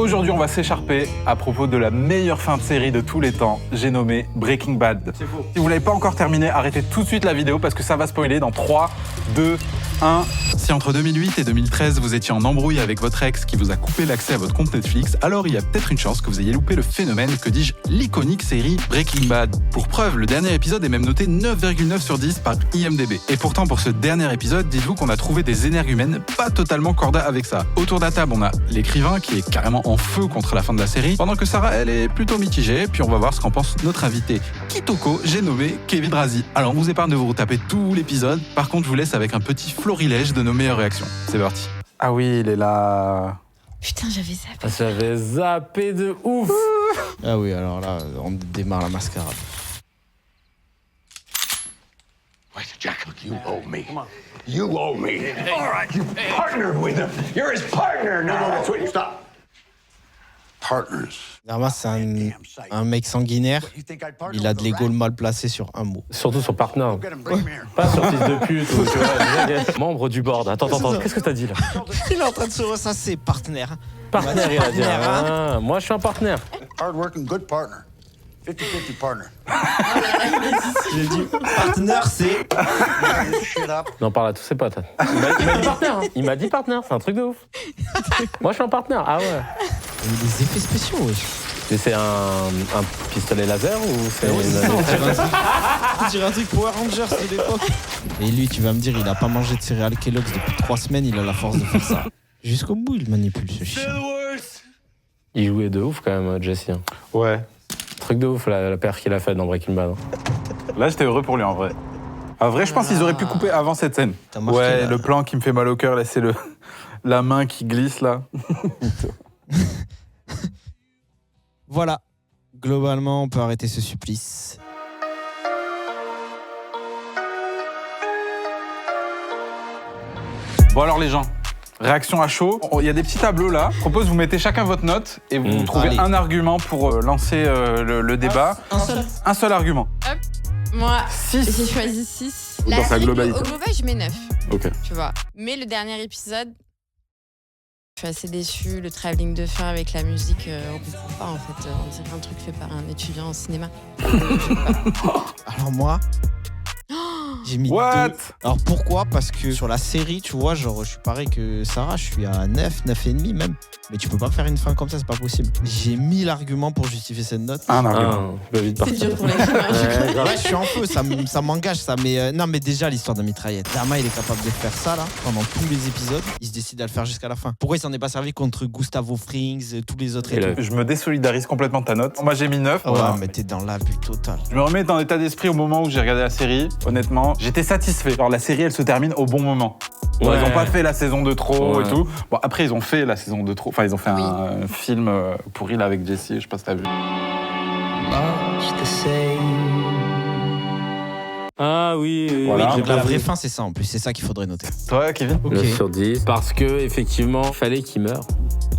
Aujourd'hui, on va s'écharper à propos de la meilleure fin de série de tous les temps, j'ai nommé Breaking Bad. C'est faux. Si vous l'avez pas encore terminé, arrêtez tout de suite la vidéo parce que ça va spoiler dans 3, 2, 1. Si entre 2008 et 2013, vous étiez en embrouille avec votre ex qui vous a coupé l'accès à votre compte Netflix, alors il y a peut-être une chance que vous ayez loupé le phénomène, que dis-je, l'iconique série Breaking Bad. Pour preuve, le dernier épisode est même noté 9,9 sur 10 par IMDb. Et pourtant, pour ce dernier épisode, dites-vous qu'on a trouvé des énergumènes pas totalement corda avec ça. Autour de la table, on a l'écrivain qui est carrément en feu contre la fin de la série, pendant que Sarah, elle, est plutôt mitigée, puis on va voir ce qu'en pense notre invité Kitoko, j'ai nommé Kevin Razi. Alors, on vous épargne de vous retaper tout l'épisode, par contre, je vous laisse avec un petit florilège de nos meilleures réactions. C'est parti. Ah oui, il est là. Putain, j'avais zappé. J'avais zappé de ouf. Ah oui, alors là, on démarre la mascarade. Wait, Jack, look, you owe me. You owe me. All right, you partnered with him. You're his partner now. That's what you stop. Partners. Norma, c'est un mec sanguinaire. Il a de l'ego mal placé sur un mot. Surtout sur partner. Pas sur fils de pute ou tu vois. Membre du board. Attends, qu'est-ce que t'as dit là? Il est en train de se ressasser, partenaire. Partenaire, il a dit. Ah, moi, je suis un partenaire. Hard-working, good partner. 50-50 partner. J'ai dit, partenaire, c'est... Shit up. Il en parle à tous ses potes. Il m'a dit partenaire. Hein. Il m'a dit partenaire, c'est un truc de ouf. Moi, je suis un partenaire. Ah ouais. Il y a des effets spéciaux, wesh. Et c'est un pistolet laser ou c'est On dirait un truc Power Rangers de l'époque. Et lui, tu vas me dire, il a pas mangé de céréales Kellogg's depuis 3 semaines, il a la force de faire ça. Jusqu'au bout, il manipule ce chien. Il jouait de ouf quand même, Jesse. Ouais. Truc de ouf, la paire qu'il a faite dans Breaking Bad. Là, j'étais heureux pour lui en vrai. En vrai, je pense qu'ils auraient pu couper avant cette scène. T'as marqué, Ouais, là. le plan qui me fait mal au cœur, là, c'est la main qui glisse là. Voilà. Globalement, on peut arrêter ce supplice. Bon alors les gens, réaction à chaud. Il y a des petits tableaux là. Je propose vous mettez chacun votre note et vous trouvez Allez. un argument pour lancer le débat. Un seul argument. Moi, 6. j'ai choisi 6. Dans sa globalité. Au global, je mets 9. Ok. Tu vois. Mais le dernier épisode, je suis assez déçue. Le travelling de fin avec la musique, on comprend pas en fait. On dirait un truc fait par un étudiant en cinéma. Alors moi, j'ai mis 2. What? Alors pourquoi? Parce que sur la série, tu vois, genre, je suis pareil que Sarah, je suis à 9, 9,5 même. Mais tu peux pas faire une fin comme ça, c'est pas possible. J'ai mis l'argument pour justifier cette note. Un argument. Je vais vite C'est partir. dur pour l'écrivain. Ouais, je suis un peu, ça m'engage ça. Mais non, mais déjà, l'histoire de mitraillette. Dama, il est capable de faire ça là, pendant tous les épisodes. Il se décide à le faire jusqu'à la fin. Pourquoi il s'en est pas servi contre Gustavo Frings, tous les autres et tout? Je me désolidarise complètement de ta note. Moi j'ai mis 9. Ouais, Voilà. mais t'es dans l'abus total. Je me remets dans l'état d'esprit au moment où j'ai regardé la série. Honnêtement, j'étais satisfait. Alors la série, elle se termine au bon moment. Bon, Ouais. Ils n'ont pas fait la saison de trop Ouais. et tout. Bon, après, ils ont fait la saison de trop. Enfin, ils ont fait Oui. un film pourri là avec Jesse. Je sais pas si t'as vu. Ah oui, Voilà. oui, j'ai Donc la pas vraie vu. fin, c'est ça en plus. C'est ça qu'il faudrait noter. Toi, Kevin? 9 sur 10. Parce que effectivement, il fallait qu'il meure.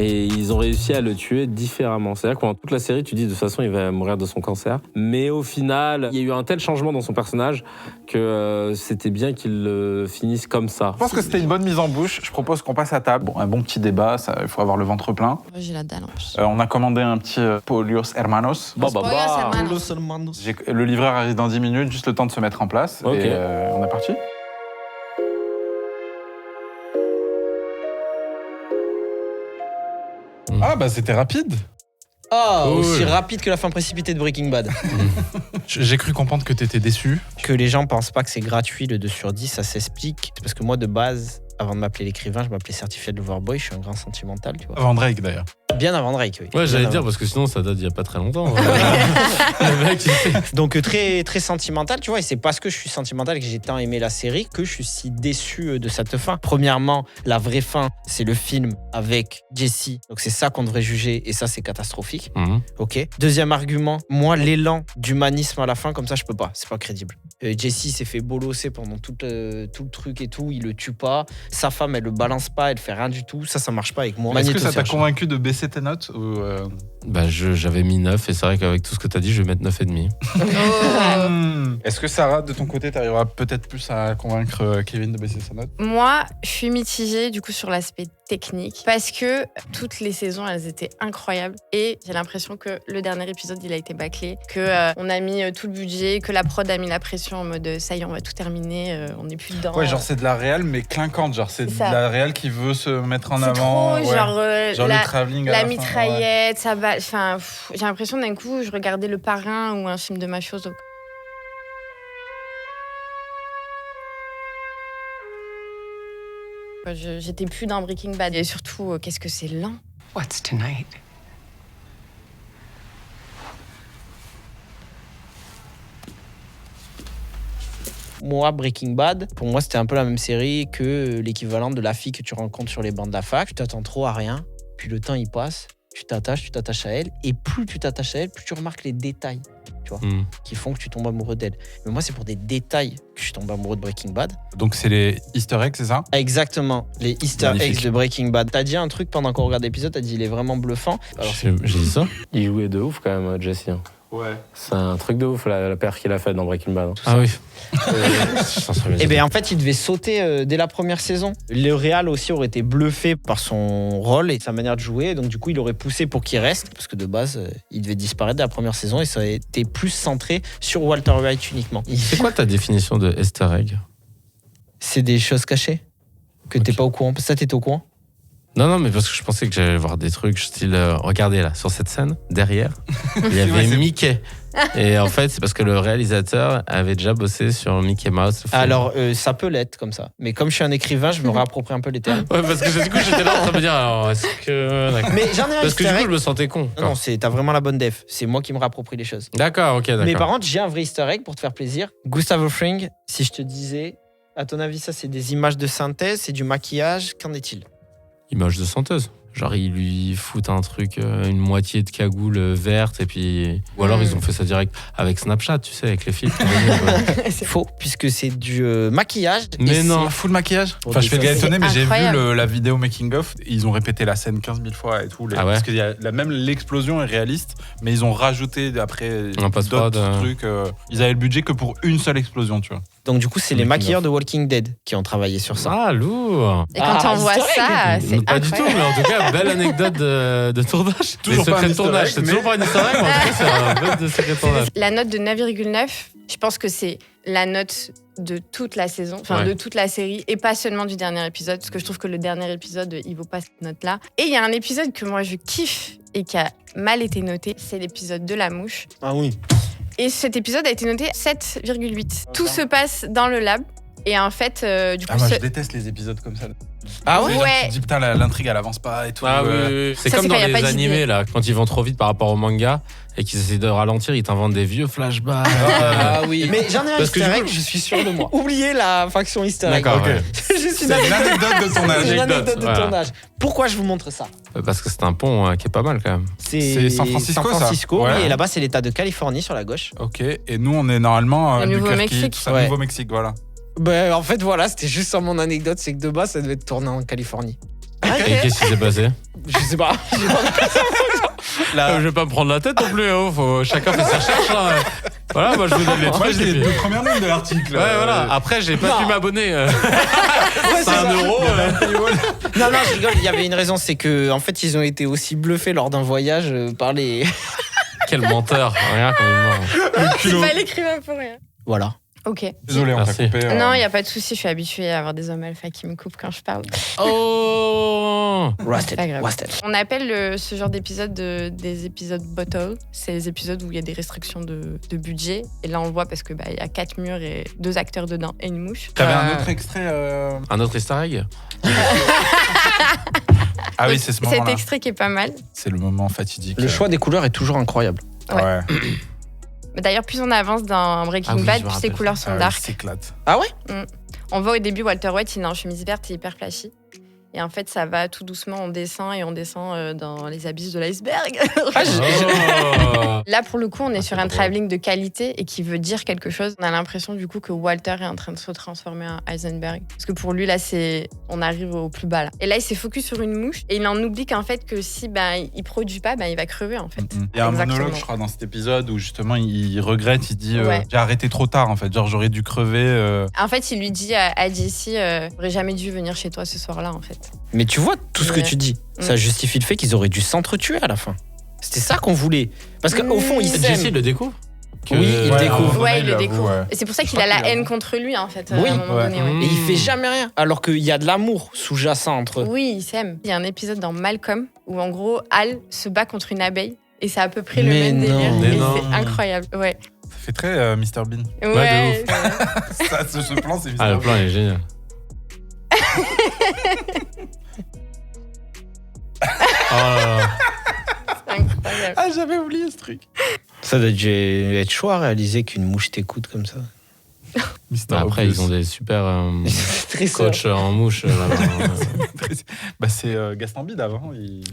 Et ils ont réussi à le tuer différemment. C'est-à-dire que pendant toute la série, tu dis de toute façon, il va mourir de son cancer. Mais au final, il y a eu un tel changement dans son personnage que c'était bien qu'il le finisse comme ça. Je pense que c'était une bonne mise en bouche. Je propose qu'on passe à table. Bon, un bon petit débat. Il faut avoir le ventre plein. Moi, j'ai la dalle en plus. On a commandé un petit Polios Hermanos. Bah, Le livreur arrive dans 10 minutes, juste le temps de se mettre en place. Ok. Et on est parti. Ah bah c'était rapide. Ah, Cool. aussi rapide que la fin précipitée de Breaking Bad. J'ai cru comprendre que t'étais déçu. Que les gens pensent pas que c'est gratuit le 2 sur 10, ça s'explique. C'est parce que moi, de base, avant de m'appeler l'écrivain, je m'appelais Certified Loverboy, je suis un grand sentimental, tu vois. Avant Drake d'ailleurs. Bien avant Drake, oui. Ouais, j'allais Bien dire, avant. parce que sinon, ça date d'il y a pas très longtemps. Le mec, il... Donc très, très sentimental, tu vois, et c'est parce que je suis sentimental et que j'ai tant aimé la série que je suis si déçu de cette fin. Premièrement, la vraie fin, c'est le film avec Jesse, donc c'est ça qu'on devrait juger, et ça c'est catastrophique, ok. Deuxième argument, moi l'élan d'humanisme à la fin, comme ça je peux pas, c'est pas crédible. Jesse s'est fait bolosser pendant tout le truc et tout, il le tue pas. Sa femme, elle le balance pas, elle fait rien du tout. Ça marche pas avec moi. Est-ce que ça t'a Magnéto-Serge. convaincu de baisser tes notes ou Bah, j'avais mis 9 et c'est vrai qu'avec tout ce que t'as dit, je vais mettre 9,5. Est-ce que Sarah, de ton côté, t'arriveras peut-être plus à convaincre Kevin de baisser sa note? Moi, je suis mitigée du coup sur l'aspect technique parce que toutes les saisons, elles étaient incroyables et j'ai l'impression que le dernier épisode, il a été bâclé, que on a mis tout le budget, que la prod a mis la pression en mode ça y est, on va tout terminer, on n'est plus dedans. Ouais, genre c'est de la réal mais clinquante, genre c'est de ça. la réal qui veut se mettre en C'est avant. trop, ouais. genre le travelling à la fin, ouais. mitraillette, ça va. Enfin, j'ai l'impression d'un coup, je regardais Le Parrain ou un film de mafioso. J'étais plus dans Breaking Bad et surtout, qu'est-ce que c'est lent. What's tonight? Moi, Breaking Bad, pour moi, c'était un peu la même série que l'équivalent de la fille que tu rencontres sur les bancs de la fac. Tu t'attends trop à rien, puis le temps, il passe, tu t'attaches à elle, et plus tu t'attaches à elle, plus tu remarques les détails, tu vois, qui font que tu tombes amoureux d'elle. Mais moi, c'est pour des détails que je suis tombé amoureux de Breaking Bad. Donc c'est les Easter eggs, c'est ça? Exactement, les Easter Magnifique. eggs de Breaking Bad. T'as dit un truc pendant qu'on regarde l'épisode, t'as dit il est vraiment bluffant. Alors, J'ai dit ça. Il jouait de ouf quand même, Jesse. Ouais. C'est un truc de ouf, la paire qu'il a faite dans Breaking Bad. Ah oui. Eh bien, en fait, il devait sauter dès la première saison. Le Real aussi aurait été bluffé par son rôle et sa manière de jouer. Donc, du coup, il aurait poussé pour qu'il reste. Parce que de base, il devait disparaître dès la première saison et ça aurait été plus centré sur Walter White uniquement. C'est quoi ta définition de Easter egg? C'est des choses cachées que t'es pas au courant. Ça, t'étais au courant? Non, mais parce que je pensais que j'allais voir des trucs style. Regardez là, sur cette scène, derrière, il y avait Mickey. Et en fait, c'est parce que le réalisateur avait déjà bossé sur Mickey Mouse. le film. Alors, ça peut l'être comme ça. Mais comme je suis un écrivain, je me réapproprie un peu les termes. Ouais, parce que du coup, j'étais là en train de me dire, alors, est-ce que. D'accord. Mais j'en ai un Parce que Easter du coup, egg. je me sentais con. Non, t'as vraiment la bonne def. C'est moi qui me réapproprie les choses. D'accord, ok, d'accord. Mais par contre, j'ai un vrai Easter egg pour te faire plaisir. Gustavo Fring, si je te disais, à ton avis, ça, c'est des images de synthèse, c'est du maquillage, qu'en est-il? Image de chanteuse. Genre, ils lui foutent un truc, une moitié de cagoule verte, et puis. Ou alors, ils ont fait ça direct avec Snapchat, tu sais, avec les filtres. C'est faux, puisque c'est du maquillage. Mais et non. Ah, full maquillage. Pour Enfin, je fais le gars c'est étonné, mais j'ai vu incroyable. la vidéo making of. Ils ont répété la scène 15 000 fois et tout. Ah ouais. Parce que même l'explosion est réaliste, mais ils ont rajouté après Un post-prod, d'autres trucs. Ils avaient le budget que pour une seule explosion, tu vois. Donc, du coup, c'est les Making maquilleurs of. de Walking Dead qui ont travaillé sur ça. Ah, lourd. Et quand on voit Easter egg. ça, c'est Pas du tout, incroyable. mais en tout cas, belle anecdote de tournage. Toujours Les pas un secrets de Easter tournage. egg, C'est mais- toujours pas un Easter egg, mais en tout cas, c'est un bête de secret de tournage. La note de 9,9, je pense que c'est la note de toute la saison, enfin Ouais. de toute la série, et pas seulement du dernier épisode, parce que je trouve que le dernier épisode, il vaut pas cette note-là. Et il y a un épisode que moi je kiffe et qui a mal été noté, c'est l'épisode de la mouche. Ah oui. Et cet épisode a été noté 7,8. Tout se passe dans le lab. Et en fait, du coup, Ah, moi, je déteste les épisodes comme ça. Ah ouais. Genre, tu te dis, putain, l'intrigue, elle avance pas et tout. Ah oui, oui, oui. C'est Ça, comme c'est dans quand y a les pas d'idée. animés, là, quand ils vont trop vite par rapport au manga et qu'ils essaient de ralentir, ils t'inventent des vieux flashbacks. Ah oui. Mais j'en ai un Parce que Easter du egg. coup, je suis sûr de moi. Oubliez la faction Easter egg. D'accord, Ok. ouais. Juste une C'est anecdote. l'anecdote de ton C'est âge. une Anecdote, anecdote de voilà. tournage. Pourquoi je vous montre ça? Parce que c'est un pont qui est pas mal quand même. C'est San Francisco, ça. San Francisco, Ouais. oui, et là-bas, c'est l'État de Californie sur la gauche. Ok, et nous, on est normalement Au Albuquerque, Nouveau-Mexique. tout ça, Ouais. Nouveau-Mexique, voilà. Ben, en fait, voilà, c'était juste sur mon anecdote, c'est que de base, ça devait être tourné en Californie. Et qu'est-ce qui s'est passé Je sais pas. Je vais pas me prendre la tête non plus. Chacun fait ses recherches. Là. Voilà, moi je vous donne les Moi, trucs. j'ai et les puis- deux premières lignes de l'article. Ouais, voilà. Après, j'ai pas pu m'abonner. C'est un euro. Non, non, je rigole, il y avait une raison, c'est que en fait, ils ont été aussi bluffés lors d'un voyage par les. Quel menteur. Regarde comme il est mort. c'est pas l'écrivain pour rien. Voilà. Ok. Désolé, on t'a Merci. coupé. Non, il n'y a pas de souci, je suis habituée à avoir des hommes alpha qui me coupent quand je parle. Oh Rusted. Pas grave. Rusted. On appelle ce genre d'épisode des épisodes bottle. C'est les épisodes où il y a des restrictions de budget. Et là, on le voit parce que il y a 4 murs et 2 acteurs dedans et une mouche. T'avais un autre extrait. Un autre easter egg. Ah oui, c'est ce Cet moment-là. extrait qui est pas mal. C'est le moment fatidique. Le choix des couleurs est toujours incroyable. Ouais. Mais d'ailleurs, plus on avance dans Breaking Ah oui, Bad, je me plus les rappelle. couleurs sont Ah, il dark. s'éclate. Ah ouais? On voit au début Walter White, il est en chemise verte et hyper flashy. Et en fait, ça va tout doucement, on descend et on descend dans les abysses de l'iceberg. Là, pour le coup, on est sur un travelling de qualité et qui veut dire quelque chose. On a l'impression du coup que Walter est en train de se transformer en Heisenberg. Parce que pour lui, là, on arrive au plus bas. Là. Et là, il s'est focus sur une mouche et il en oublie qu'en fait, que si il produit pas, il va crever en fait. Il y a un monologue, je crois, dans cet épisode où justement il regrette, il dit j'ai arrêté trop tard en fait, genre j'aurais dû crever. En fait, il lui dit à Jessie, j'aurais jamais dû venir chez toi ce soir-là en fait. Mais tu vois, tout ce que tu dis, ça justifie le fait qu'ils auraient dû s'entretuer à la fin. C'était ça qu'on voulait. Parce qu'au fond, ils s'aiment. Jesse le découvre. Oui, il découvre. Ouais, il le découvre. Et c'est pour ça qu'il a la haine contre lui, en fait, à un moment donné. Et il fait jamais rien. Alors qu'il y a de l'amour sous-jacent entre eux. Oui, ils s'aiment. Il y a un épisode dans Malcolm où, en gros, Hal se bat contre une abeille. Et c'est à peu près le même délire. Et c'est incroyable. Ouais. Ça fait très Mr Bean. Ouais, ce plan, c'est Mr. Ah, le plan est génial. Oh là là. C'est incroyable. Ah, j'avais oublié ce truc. Ça doit être chaud à réaliser qu'une mouche t'écoute comme ça. Après, ils ont des super coachs en mouche. C'est Gaston Bide avant.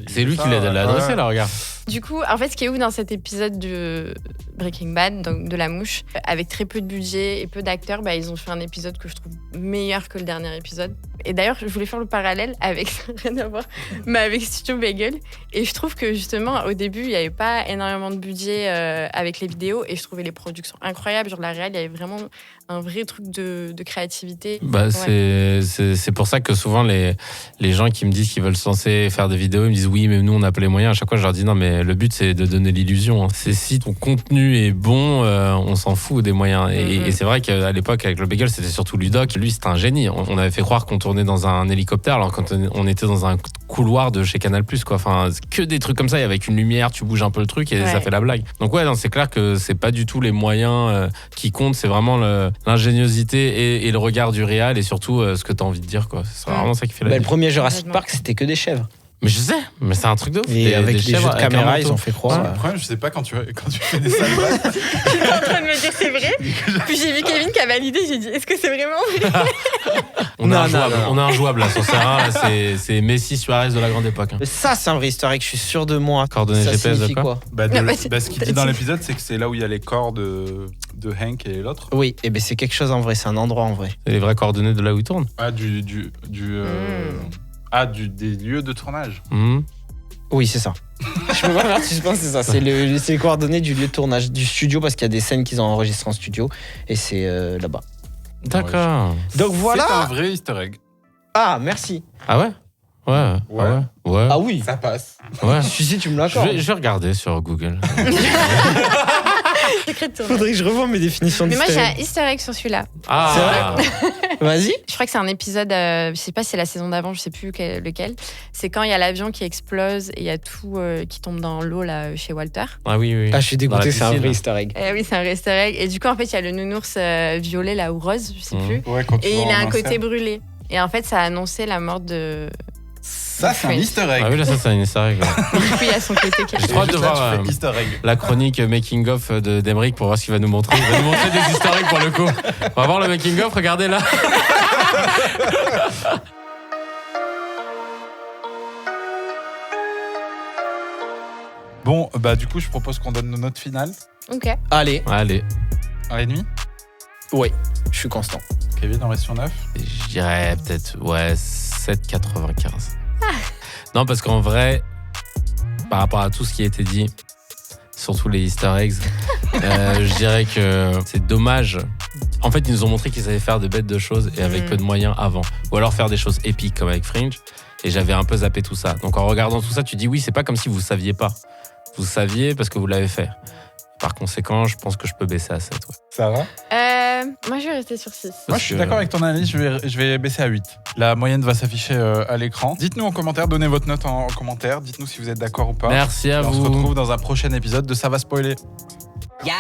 C'est lui qui l'a adressé, là, regarde. Du coup, en fait, ce qui est ouf dans cet épisode de Breaking Bad, donc de la mouche, avec très peu de budget et peu d'acteurs, ils ont fait un épisode que je trouve meilleur que le dernier épisode. Et d'ailleurs, je voulais faire le parallèle avec, rien à voir, mais avec Studio Bagel. Et je trouve que justement, au début, il n'y avait pas énormément de budget avec les vidéos et je trouvais les productions incroyables. Genre la réal, il y avait vraiment un vrai truc de créativité. C'est pour ça que souvent les gens qui me disent qu'ils veulent se lancer faire des vidéos, ils me disent oui, mais nous on a pas les moyens. À chaque fois, je leur dis non, mais le but c'est de donner l'illusion. C'est si ton contenu est bon, on s'en fout des moyens. Et c'est vrai qu'à l'époque, avec le Bagel, c'était surtout Ludoc. Lui, c'était un génie. On avait fait croire qu'on tournait dans un hélicoptère, alors quand on était dans un couloir de chez Canal+, quoi. Enfin, que des trucs comme ça, avec une lumière, tu bouges un peu le truc et ça fait la blague. Donc c'est clair que c'est pas du tout les moyens qui comptent, c'est vraiment l'ingéniosité et le regard du réal et surtout ce que tu as envie de dire, quoi. C'est vraiment ça qui fait la différence. Le premier Jurassic Park, c'était que des chèvres. Mais je sais, mais c'est un truc de ouf. Et avec les jeux de caméra, ils ont fait croire. Le problème, je sais pas quand tu fais des sales blagues. J'étais en train de me dire c'est vrai. Puis j'ai vu Kevin qui a validé, j'ai dit est-ce que c'est vraiment vrai? On a un jouable là sur Serra, c'est Messi Suarez de la grande époque. Mais ça, c'est un vrai historique, je suis sûr de moi. Coordonnées ça GPS de quoi? Ce qu'il dit dans l'épisode, c'est que c'est là où il y a les corps de Hank et l'autre. Oui, et c'est quelque chose en vrai, c'est un endroit en vrai. C'est les vraies coordonnées de là où il tourne. Ah, des lieux de tournage. Oui, c'est ça. Je peux pas faire si je pense que c'est ça. C'est les coordonnées du lieu de tournage, du studio, parce qu'il y a des scènes qu'ils ont enregistrées en studio, et c'est là-bas. D'accord. Donc voilà. C'est un vrai easter egg. Ah, merci. Ah ouais? Ouais. Ah oui. Ça passe. Ouais. Si tu me l'accordes. Je vais regarder sur Google. Faudrait que je revoie mes définitions Mais moi, j'ai d'easter un egg. easter egg sur celui-là. Ah. Vas-y. Je crois que c'est un épisode, je sais pas si c'est la saison d'avant, je sais plus lequel. C'est quand il y a l'avion qui explose et il y a tout qui tombe dans l'eau là chez Walter. Ah oui. Ah, je suis dégoûté, c'est un vrai easter egg. Oui, c'est un vrai easter egg. Et du coup, en fait, il y a le nounours violet là ou rose, je sais plus. Ouais, quand tu Et vas il a en un côté enceinte. brûlé. Et en fait, ça a annoncé la mort de. Ça, c'est un easter egg. Ah oui, là, ça, c'est un easter egg. Du coup, il y a son côté qui J'ai trop hâte de voir easter egg. la chronique making-of d'Emeric pour voir ce qu'il va nous montrer. Il va nous montrer des easter eggs pour le coup. On va voir le making-of, regardez là. Bon, du coup, je propose qu'on donne nos notes finales. Ok. Allez. 1,5. Ouais, je suis constant. Kevin, on reste sur 9. Je dirais peut-être 7,95. Non, parce qu'en vrai, par rapport à tout ce qui a été dit, surtout les easter eggs, je dirais que c'est dommage. En fait, ils nous ont montré qu'ils savaient faire de bêtes de choses et avec peu de moyens avant. Ou alors faire des choses épiques comme avec Fringe. Et j'avais un peu zappé tout ça. Donc en regardant tout ça, tu dis oui, c'est pas comme si vous saviez pas. Vous saviez parce que vous l'avez fait. Par conséquent, je pense que je peux baisser à 7. Ouais. Ça va? Moi, je vais rester sur 6. Moi, je suis d'accord avec ton analyse, je vais baisser à 8. La moyenne va s'afficher à l'écran. Dites-nous en commentaire, donnez votre note en commentaire. Dites-nous si vous êtes d'accord ou pas. Merci à Et vous. on se retrouve dans un prochain épisode de Ça va spoiler. Yeah.